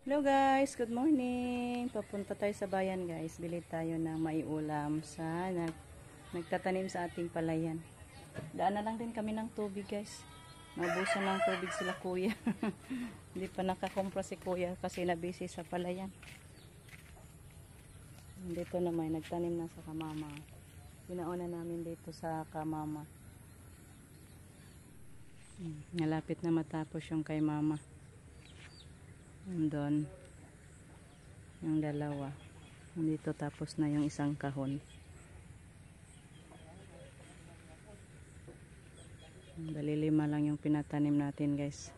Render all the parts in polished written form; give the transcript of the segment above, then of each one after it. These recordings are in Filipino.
Hello guys, good morning. Papunta tayo sa bayan guys. Bili tayo ng maiulam sa nagtatanim sa ating palayan. Daan na lang din kami ng tubig guys. Naubusan ng tubig sila kuya. Hindi pa nakakumpra si kuya kasi nabisi sa palayan. Dito naman nagtanim na sa kamama. Pinauna namin dito sa kamama. Nalapit na matapos yung kay mama. Doon yung dalawa dito, tapos na yung isang kahon. Dali 5 lang yung pinatanim natin guys.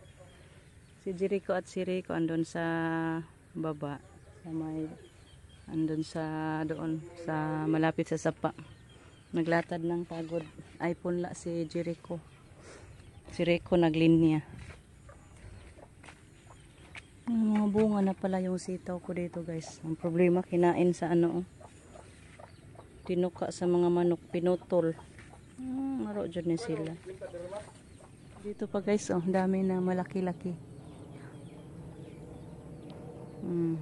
Si Jericho at si Rico andun sa baba sa may andun sa doon sa malapit sa sapa, naglatad ng pagod. Ay punla si Jericho, si Rico naglinya. Mga bunga na pala yung sitaw ko dito guys. Ang problema, kinain sa tinuka sa mga manok, pinutol. Maro dyan na sila. Dito pa guys, dami na malaki-laki.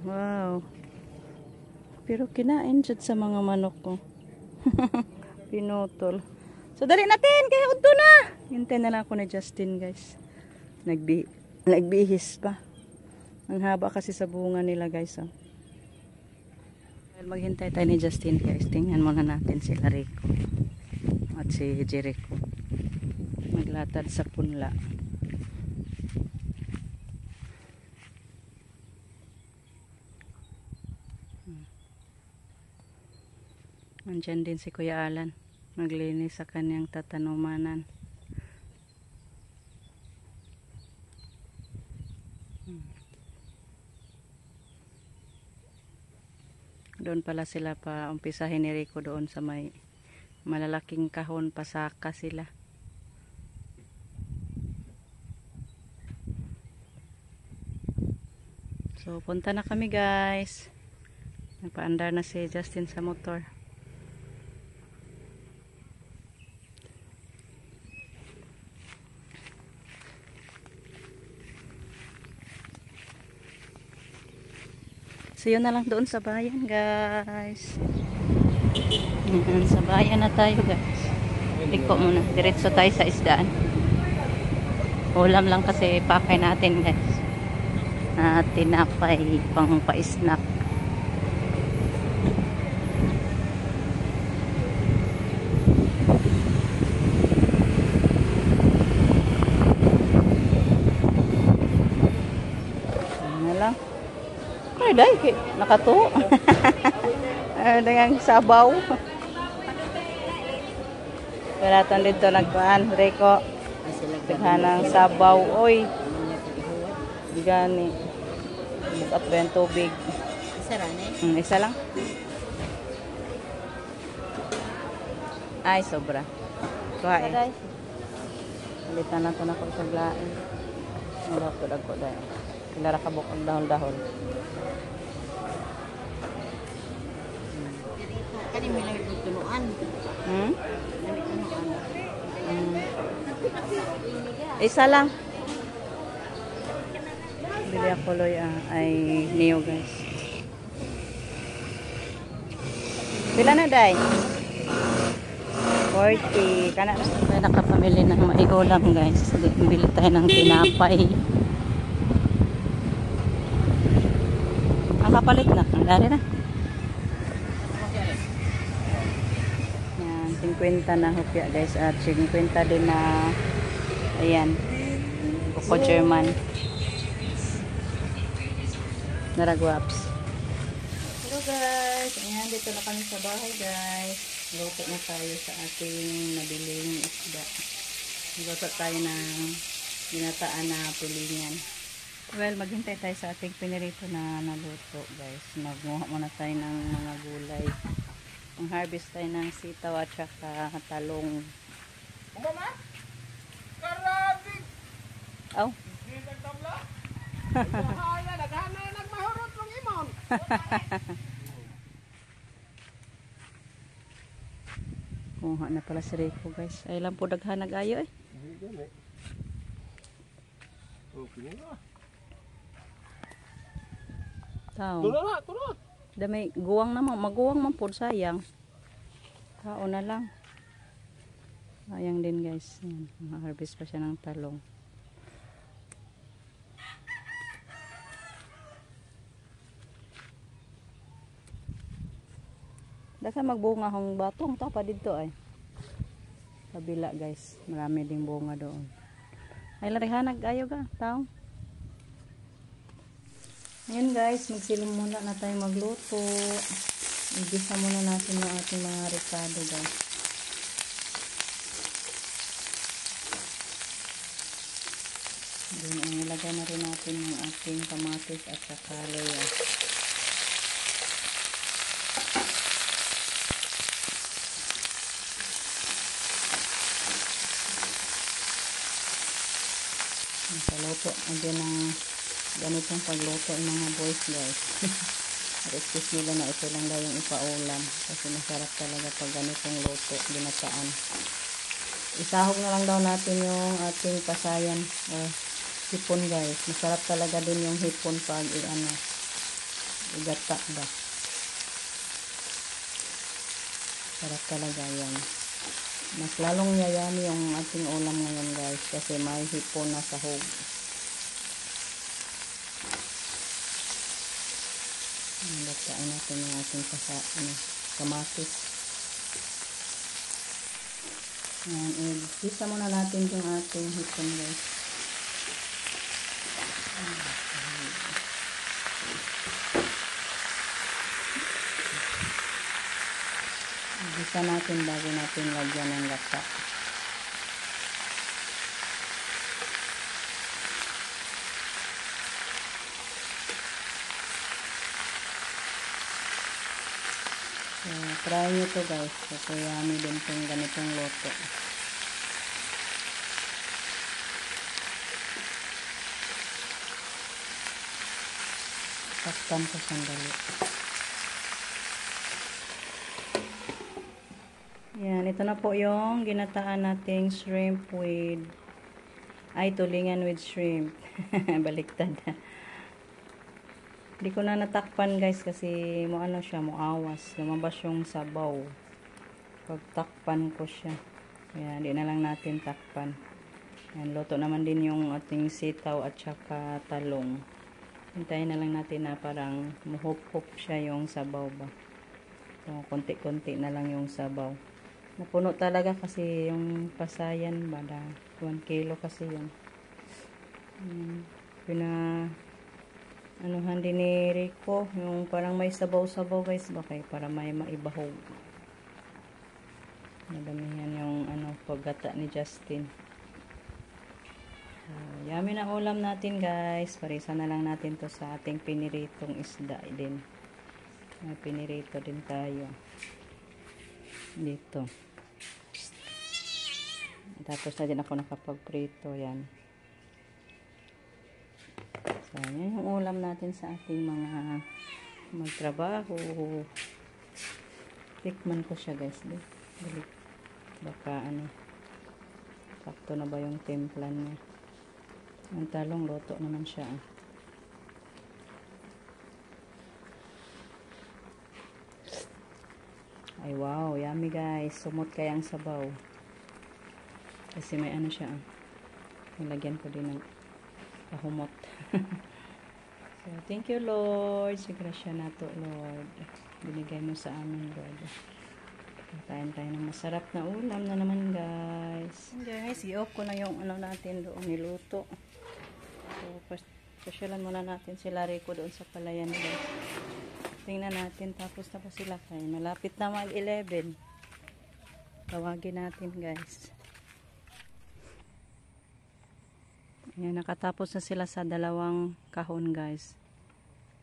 Wow. Pero kinain dyan sa mga manok ko. Pinutol. So dali natin, kaya udto na. Hintay na lang ako na Justin guys. Nagbihis pa. Ang haba kasi sa bunga nila guys. Maghintay tayo ni Justin guys. Tingnan muna natin sila Rico at si Jericho maglatad sa punla. Andyan din si Kuya Alan, maglinis sa kanyang tatanumanan. Doon pala sila pa umpisahin ni Rico, doon sa may malalaking kahon, pasaka sila. So punta na kami guys. Nagpaandar na si Justin sa motor. So yun na lang doon sa bayan guys. Sa bayan na tayo guys. Liko muna, diretso tayo sa isdaan. Ulam lang kasi pakay natin guys. Tinapay pang pa-snack. Ano lang. Ay, dahil nakato. Dengan sabaw. Kalatan dito nagpaan, Rico. Tighanang sabaw. Oy. Digani. At ba yung tubig? Isa lang Isa lang. Ay, sobra. Kuha eh. Palitan na ito na kung saglain. Nagapod ako dahil. Kilara kabok ang dahol-dahol. Kani may lang tunuan. Isa lang. Bili ako loy ay niyo guys. Pila na day? 40. Kana na tayo nakapamili ng maiulam guys. Bili tayo ng tinapay. Ang kapalit na. Ang dali na. Yan. 50 na hupya guys. At 50 din na ayan. Coco German. Naragwaps. Hello guys. Ayan. Dito na kami sa bahay guys. Luto na tayo sa ating nabiling isda. Luto tayo ng ginataan na pilingan. Well, maghintay tayo sa ating pinirito na naluto guys. Magmuha muna tayo ng mga gulay. Ang harvest tayo ng sitaw at saka talong. Mama? Karabig! Aw. Naghana nagmahurot ng imon. Kuha na pala si Rico guys. Ay lang po daghanag ayo eh. Okay na. Tao. Tulo. Dami guwang naman, maguwang man po sayang. Tao na lang. Sayang din guys. Yan, harvest pa siya ng talong. Daka magbunga hong batong tapa dito ay. Kabila guys, marami ding bunga doon. Ay larihanag ayo ka, tao. Ngayon guys, magsilim muna na tayo magluto. Igisa muna natin yung ating mga ricado guys. Then ilagay na rin natin yung ating kamatis at saka luya. Paluto. Andiyan ang ganitong pagluto ng mga boys guys. Request nila na ito lang daw yung ipaulam. Kasi masarap talaga pag ganitong luto, ginataan. Isahog na lang daw natin yung ating pasayan o hipon guys. Masarap talaga din yung hipon pag igata ba. Sarap talaga yan. Mas lalong yayami yung ating ulam ngayon guys. Kasi may hipon na sahog. Lagtaan natin yung ating kamatis. Ayan, igisa muna natin yung ating hipon guys. Igisa natin bago natin lagyan ng gata. So, try nyo to guys. Kasi yummy din itong ganitong luto. Takpan ko sandali. Yan, ito na po yung ginataan nating shrimp with tulingan with shrimp. Baliktad. Hindi ko na natakpan guys kasi siya, awas. Lumabas yung sabaw. Pagtakpan ko siya. Kaya hindi na lang natin takpan. Yan, luto naman din yung ating sitaw at saka talong. Hintayin na lang natin na parang muhop-hop siya yung sabaw ba. So, konti-konti na lang yung sabaw. Napuno talaga kasi yung pasayan ba. 1 kilo kasi yan. Anuhan din ni Rico, yung parang may sabaw-sabaw guys, bakay para may maibahog. Nadamihan yung paggata ni Justin. Yummy na ulam natin guys. Parisa na lang natin to sa ating piniritong isda din. May pinirito din tayo. Dito. Tapos na din ako nakapagprito. Yan. So, yan yung ulam natin sa ating mga magtrabaho. Tikman ko siya guys. Balik. Baka sakto na ba yung timplan niya. Ang talong luto naman siya. Ay wow, yummy guys. Sumot kayang sabaw. Kasi may siya. Nilagyan ko din ng kahumot. So, thank you Lord. Sigrasya na to Lord. Binigay mo sa amin Lord. Kain tayo ng masarap na ulam na naman guys. Guys, i-off ko na yung natin doon niluto. So, pasyalan muna natin sila Rico doon sa palayan guys. Tingnan natin tapos sila kay malapit na mag 11. Tawagin natin guys. Ayan, nakatapos na sila sa 2 kahon guys.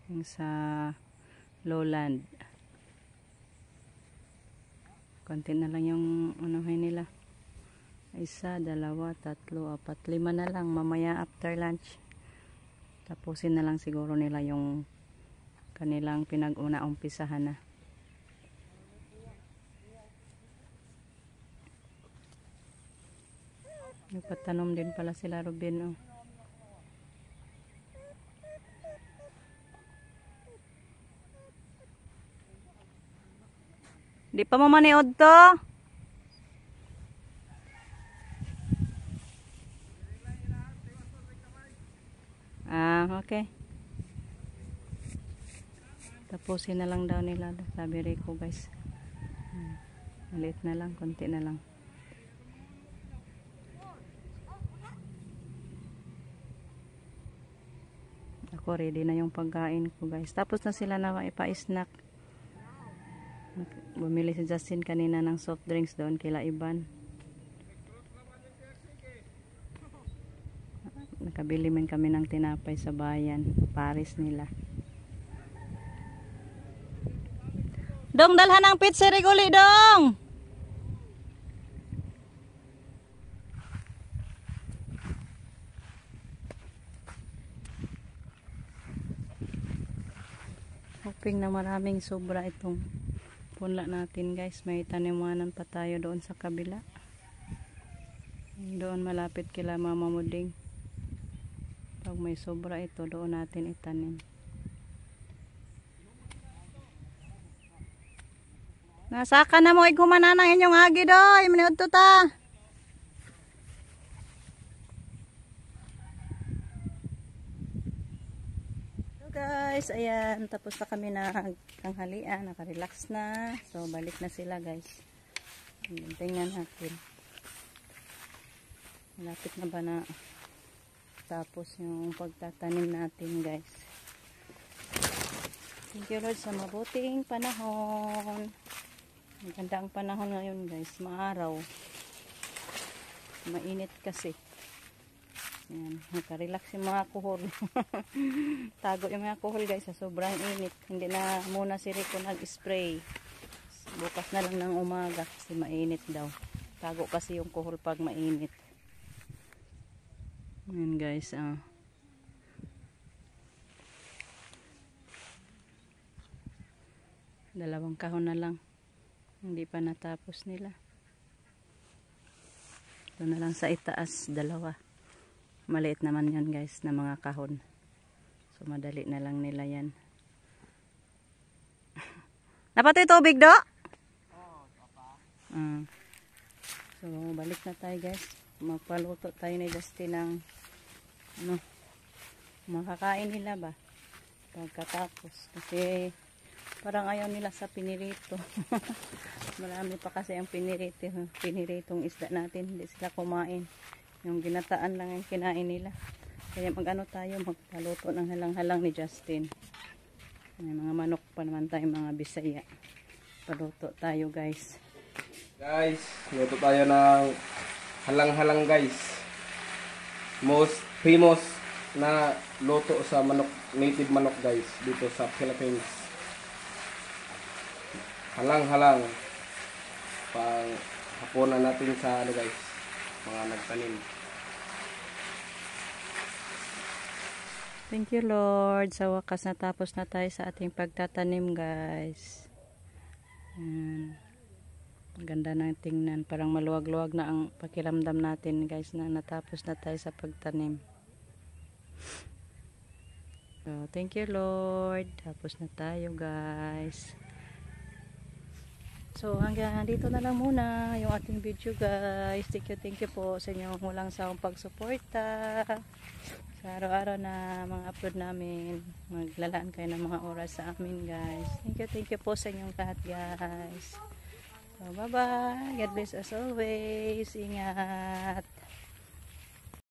Yung sa lowland. Konti na lang yung nila. 1, 2, 3, 4, 5 na lang mamaya after lunch. Tapusin na lang siguro nila yung kanilang pinag-una-umpisahan na. Nagpatanom din pala sila Robin. Di pa mo maniod to? Ah, okay. Tapusin na lang daw nila, sabi Rico guys. Maliit na lang, konti na lang. Ako ready na yung pagkain ko guys. Tapos na sila na ipa-snack. Bumili si Justin kanina ng soft drinks doon kila Iban. Nakabili man kami ng tinapay sa bayan. Paris nila. Dong, dalhan ng pizza reguli, dong! Hoping na maraming sobra itong punla natin guys. May tanimanan pa tayo doon sa kabila. Doon malapit kila Mama Muding. Pag may sobra ito, doon natin itanim. Nasaka na mo ighumanan ang inyong agi doy. Maniud to ta. So guys, ayan. Tapos na kami na tanghalian. Nakarelax na. So balik na sila guys. Tingnan natin. Malapit na ba na tapos yung pagtatanim natin guys. Thank you Lord sa mabuting panahon. Maganda ang panahon ngayon guys, maaraw, mainit kasi. Ayan, nakarelax yung mga kuhol. Tago yung mga kuhol guys sa sobrang init. Hindi na muna si Rico nag-spray. Bukas na lang ng umaga kasi mainit daw. Tago kasi yung kuhol pag mainit. Ayan guys, dalawang kahon na lang. Hindi pa natapos nila. Ito na lang sa itaas, dalawa. Maliit naman yan guys na mga kahon. So madali na lang nila yan. Napatoy tubig do? So balik na tayo guys. Magpaluto tayo ni Justin ng makakain nila ba pagkatapos. Kasi parang ayaw nila sa pinirito. Marami pa kasi ang piniritong isda natin. Hindi sila kumain. Yung ginataan lang ang kinain nila. Kaya mag-ano tayo, magpaluto ng halang-halang ni Justin. May mga manok pa naman tayo, mga Bisaya. Paluto tayo guys. Guys, luto tayo ng halang-halang guys. Most famous na luto sa manok, native manok guys dito sa Philippines. Halang-halang pang hapunan natin sa ano guys, mga nagtanim. Thank you Lord. Sa wakas natapos na tayo sa ating pagtatanim guys. Ganda ng tingnan. Parang maluwag-luwag na ang pakiramdam natin guys na natapos na tayo sa pagtanim. So, thank you Lord. Tapos na tayo guys. So hanggang dito na lang muna yung ating video guys. Thank you po sa inyong walang sawang pagsuporta sa araw-araw na mga upload namin. Maglalaan kayo ng mga oras sa amin guys. Thank you po sa inyong lahat guys. So bye bye. God bless us always. Ingat.